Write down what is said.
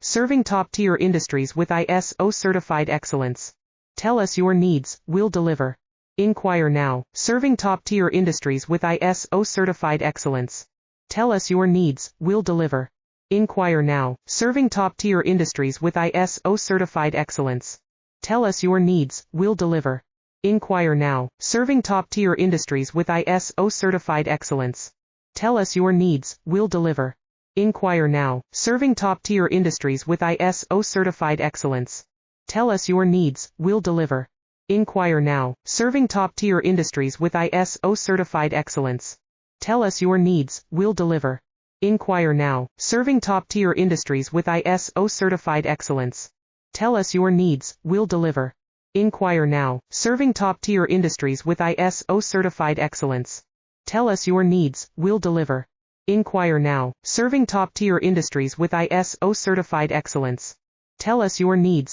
serving top-tier industries with ISO certified excellence. Tell us your needs, we'll deliver. Inquire now, serving top-tier industries with ISO certified excellence. Tell us your needs, we'll deliver. Inquire now, serving top-tier industries with ISO certified excellence. Tell us your needs, we'll deliver. Inquire now, serving top-tier industries with ISO certified excellence. Tell us your needs, we'll deliver. Inquire now, serving top-tier industries with ISO certified excellence. Tell us your needs, we'll deliver. Inquire now, serving top-tier industries with ISO certified excellence. Tell us your needs, we'll deliver. Inquire now, serving top-tier industries with ISO certified excellence. Tell us your needs, we'll deliver. Inquire now, serving top-tier industries with ISO certified excellence. Tell us your needs, we'll deliver. Inquire now, serving top-tier industries with ISO certified excellence. Tell us your needs.